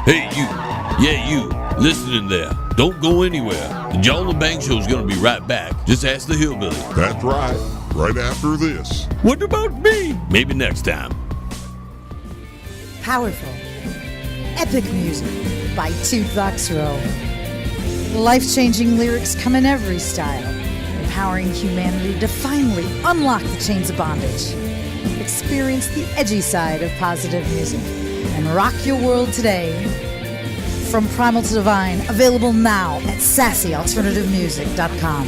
Hey, you. Yeah, you. Listening there. Don't go anywhere. The John Lebang Show is going to be right back. Just ask the hillbilly. That's right. Right after this. What about me? Maybe next time. Powerful, epic music by Toot Box Roll. Life-changing lyrics come in every style, empowering humanity to finally unlock the chains of bondage. Experience the edgy side of positive music and rock your world today. From Primal to Divine, available now at sassyalternativemusic.com.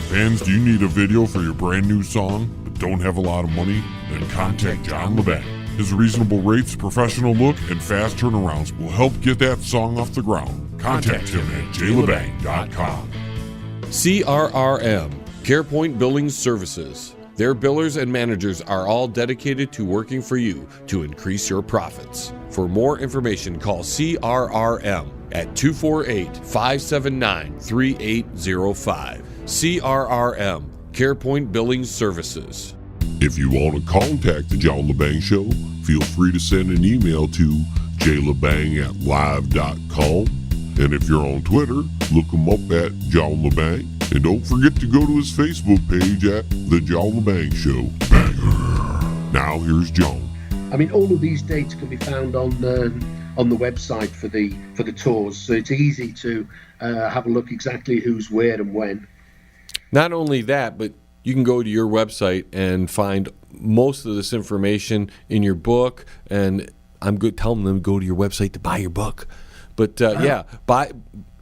Fans, do you need a video for your brand new song but don't have a lot of money? Then contact John Lebang. His reasonable rates, professional look, and fast turnarounds will help get that song off the ground. Contact him at jlebang.com. CRRM, CarePoint Billing Services. Their billers and managers are all dedicated to working for you to increase your profits. For more information, call CRRM at 248-579-3805. CRRM, CarePoint Billing Services. If you want to contact the John Lebang Show, feel free to send an email to jlebang@live.com. And if you're on Twitter, look him up at John Lebang. And don't forget to go to his Facebook page at The John Lebang Show. Banger. Now here's John. I mean, all of these dates can be found on the website for the tours, so it's easy to have a look exactly who's where and when. Not only that, but you can go to your website and find most of this information in your book. And I'm good telling them to go to your website to buy your book. But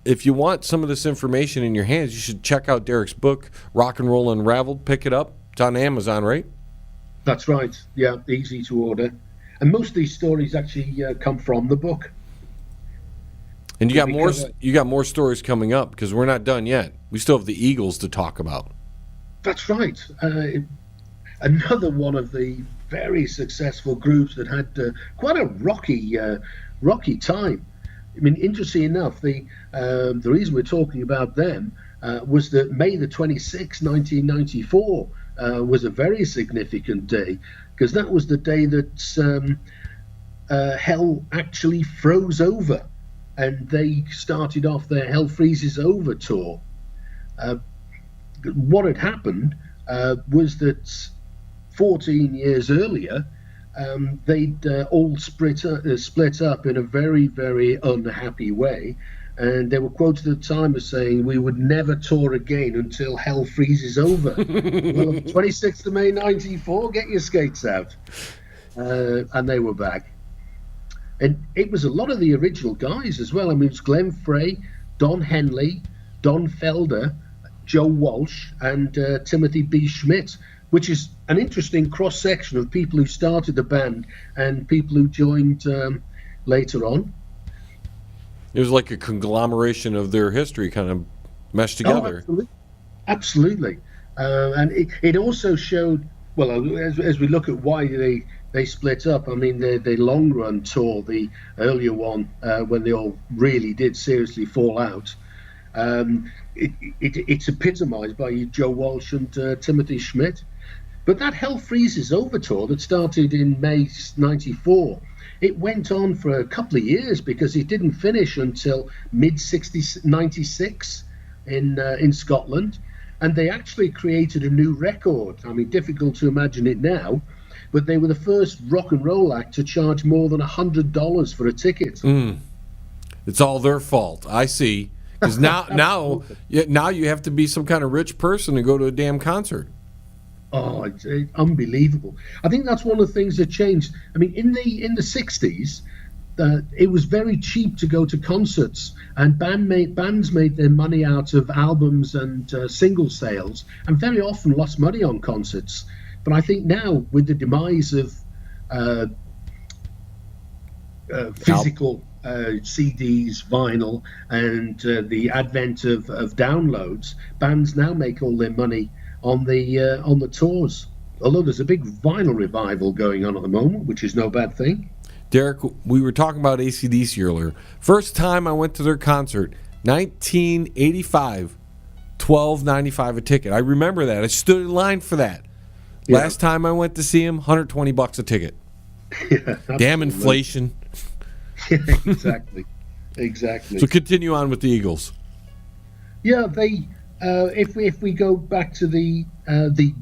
if you want some of this information in your hands, you should check out Derek's book, Rock and Roll Unraveled. Pick it up. It's on Amazon, right? That's right. Yeah, easy to order. And most of these stories actually come from the book. And you got more stories coming up because we're not done yet. We still have the Eagles to talk about. That's right. Another one of the very successful groups that had quite a rocky time. I mean, interestingly enough, the reason we're talking about them was that May the 26th, 1994 was a very significant day because that was the day that Hell actually froze over and they started off their Hell Freezes Over tour. What had happened was that 14 years earlier, they'd all split up in a very, very unhappy way. And they were quoted at the time as saying, "We would never tour again until hell freezes over." Well, 26th of May 94, get your skates out. And they were back. And it was a lot of the original guys as well. I mean, it was Glenn Frey, Don Henley, Don Felder, Joe Walsh, and Timothy B. Schmidt, which is an interesting cross-section of people who started the band and people who joined later on. It was like a conglomeration of their history kind of meshed together. Oh, absolutely. And it also showed, well, as we look at why they split up, I mean, the long run tour, the earlier one, when they all really did seriously fall out, it's epitomized by Joe Walsh and Timothy Schmidt. But that Hell Freezes Over tour that started in May 94, it went on for a couple of years because it didn't finish until mid-96 in Scotland. And they actually created a new record. I mean, difficult to imagine it now, but they were the first rock and roll act to charge more than $100 for a ticket. It's all their fault. I see. Because now you have to be some kind of rich person to go to a damn concert. Oh, it's unbelievable. I think that's one of the things that changed. I mean, in the 60s, it was very cheap to go to concerts, and bands made their money out of albums and single sales, and very often lost money on concerts. But I think now, with the demise of physical CDs, vinyl, and the advent of downloads, bands now make all their money on the tours. Although there's a big vinyl revival going on at the moment, which is no bad thing. Derek, we were talking about AC/DC earlier. First time I went to their concert, 1985, $12.95 a ticket. I remember that. I stood in line for that. Yeah. Last time I went to see him, $120 a ticket. Yeah, damn inflation. Yeah, exactly. So continue on with the Eagles. Yeah, they. If we go back to the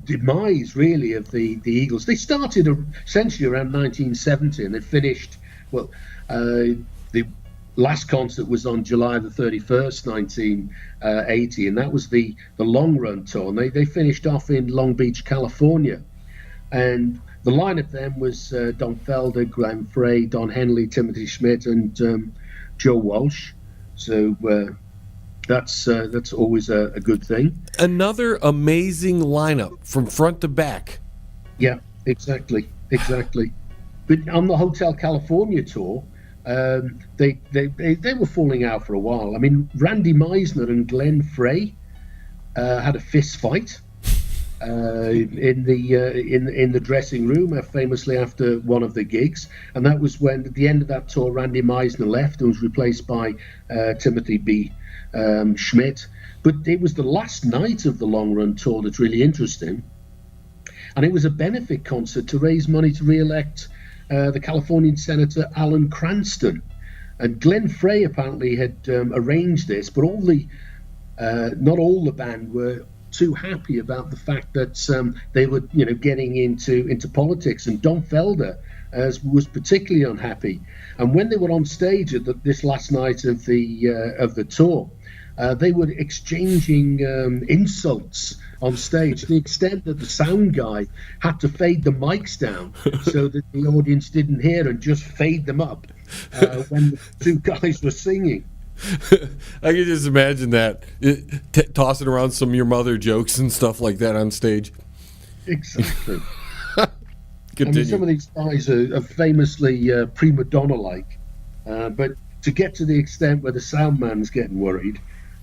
demise really of the Eagles, they started essentially around 1970 and they finished. Well, the last concert was on July the 31st, 1980, and that was the long run tour. And they finished off in Long Beach, California, and the lineup then was Don Felder, Glenn Frey, Don Henley, Timothy Schmidt, and Joe Walsh. So. That's always a good thing. Another amazing lineup from front to back. Yeah, exactly. But on the Hotel California tour, they were falling out for a while. I mean, Randy Meisner and Glenn Frey had a fist fight in the dressing room, famously after one of the gigs, and that was when at the end of that tour, Randy Meisner left and was replaced by Timothy B. Schmidt. But it was the last night of the long run tour that's really interesting, and it was a benefit concert to raise money to re-elect the Californian Senator Alan Cranston. And Glenn Frey apparently had arranged this, but not all the band were too happy about the fact that they were getting into politics, and Don Felder was particularly unhappy. And when they were on stage at this last night of the tour, they were exchanging insults on stage to the extent that the sound guy had to fade the mics down so that the audience didn't hear and just fade them up when the two guys were singing. I can just imagine that, tossing around some of your mother jokes and stuff like that on stage. Exactly. I mean, some of these guys are famously prima donna-like, but to get to the extent where the sound man's getting worried,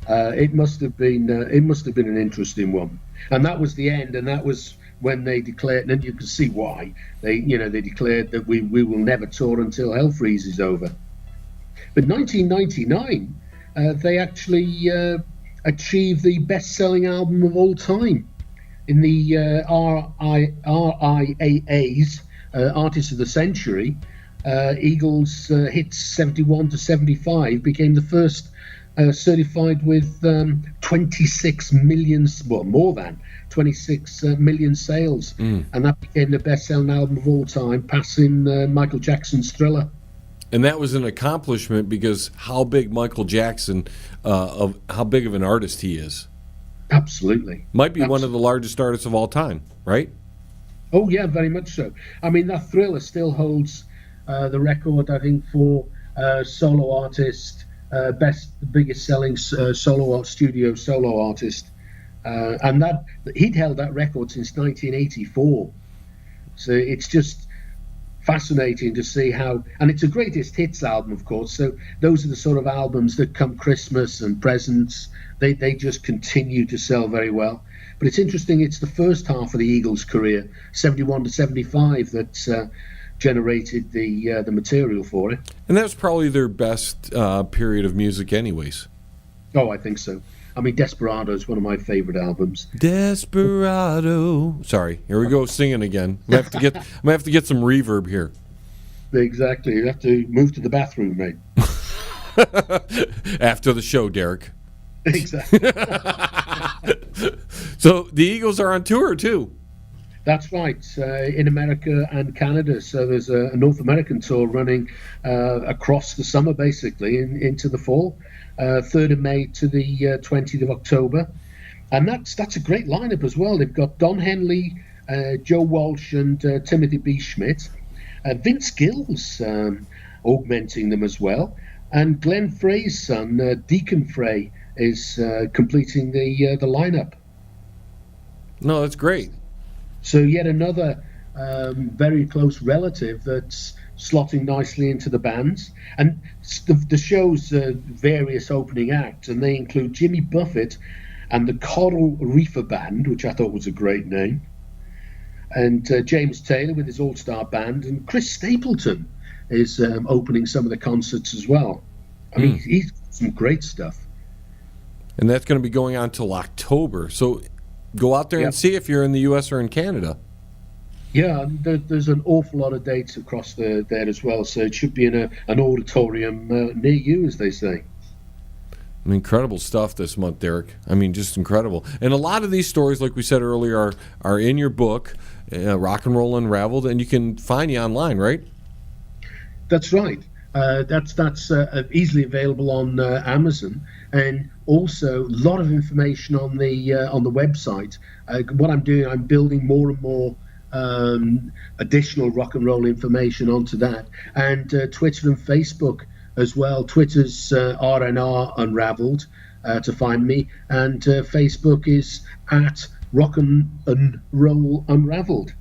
it must have been an interesting one. And that was the end, and that was when they declared, and you can see why they declared that we will never tour until hell freezes over. But 1999, they actually achieved the best-selling album of all time in the RIAA's Artist of the Century. Eagles hits 71 to 75 became the first certified with 26 million, well, more than 26 million sales, and that became the best-selling album of all time, passing Michael Jackson's Thriller. And that was an accomplishment because how big Michael Jackson, how big of an artist he is. Absolutely. Might be one of the largest artists of all time, right? Oh, yeah, very much so. I mean, that Thriller still holds the record, I think, for solo artist, biggest selling studio solo artist. And that he'd held that record since 1984. So it's just fascinating to see how, and it's a greatest hits album, of course, so those are the sort of albums that come Christmas and presents, they just continue to sell very well. But it's interesting, it's the first half of the Eagles' career, 71 to 75, that's generated the material for it. And that was probably their best period of music anyways. Oh, I think so. I mean, Desperado is one of my favorite albums. Desperado. Sorry, here we go singing again. I'm gonna have to get some reverb here. Exactly. You have to move to the bathroom, mate. After the show, Derek. Exactly. So the Eagles are on tour too. That's right, in America and Canada. So there's a North American tour running across the summer, basically, into the fall. 3rd of May to the 20th of October. And that's a great lineup as well. They've got Don Henley, Joe Walsh, and Timothy B. Schmidt. Vince Gill's augmenting them as well. And Glenn Frey's son, Deacon Frey, is completing the lineup. No, that's great. So yet another very close relative that's slotting nicely into the bands. And the show's various opening acts, and they include Jimmy Buffett and the Coral Reefer Band, which I thought was a great name, and James Taylor with his all-star band, and Chris Stapleton is opening some of the concerts as well. I mean, he's got some great stuff. And that's going to be going on till October. So go out there and see if you're in the U.S. or in Canada. Yeah, there's an awful lot of dates across there as well, so it should be in an auditorium near you, as they say. I mean, incredible stuff this month, Derek. I mean, just incredible. And a lot of these stories, like we said earlier, are in your book, Rock and Roll Unraveled, and you can find you online, right? That's right. That's easily available on Amazon, and also a lot of information on the website. What I'm doing, I'm building more and more additional rock and roll information onto that, and Twitter and Facebook as well. Twitter's RNR Unraveled to find me, and Facebook is at Rock and Roll Unraveled.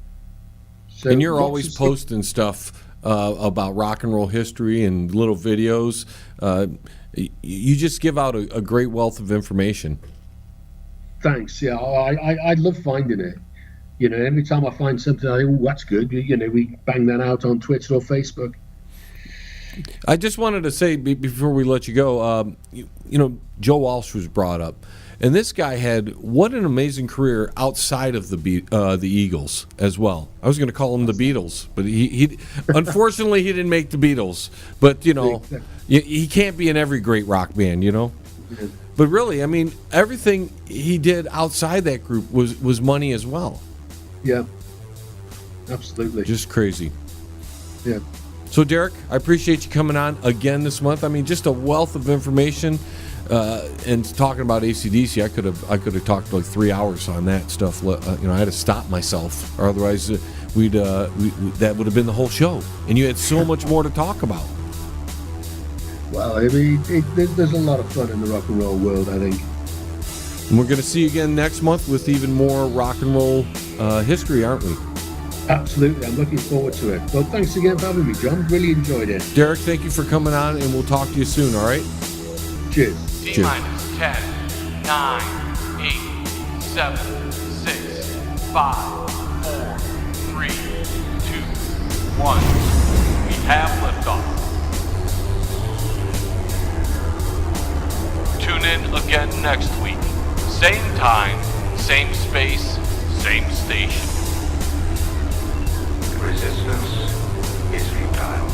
So, and you're always posting stuff about rock and roll history and little videos. You just give out a great wealth of information. Thanks. Yeah, I love finding it. You know, every time I find something, I think, oh, that's good. You know, we bang that out on Twitter or Facebook. I just wanted to say before we let you go, you know, Joe Walsh was brought up, and this guy had what an amazing career outside of the Eagles as well. I was going to call him the Beatles, but he unfortunately he didn't make the Beatles. But you know, he can't be in every great rock band, you know. Yeah. But really, I mean, everything he did outside that group was money as well. Yeah, absolutely. Just crazy. Yeah. So, Derek, I appreciate you coming on again this month. I mean, just a wealth of information, and talking about AC/DC. I could have talked like 3 hours on that stuff. You know, I had to stop myself, or otherwise that would have been the whole show. And you had so much more to talk about. Well, I mean, there's a lot of fun in the rock and roll world, I think. And we're going to see you again next month with even more rock and roll history, aren't we? Absolutely. I'm looking forward to it. Well, thanks again for having me, John. Really enjoyed it. Derek, thank you for coming on, and we'll talk to you soon, all right? Cheers. T-minus 10, 9, 8, 7, 6, 5, 4, 3, 2, 1. We have liftoff. Tune in again next week. Same time, same space, same station. Resistance is futile.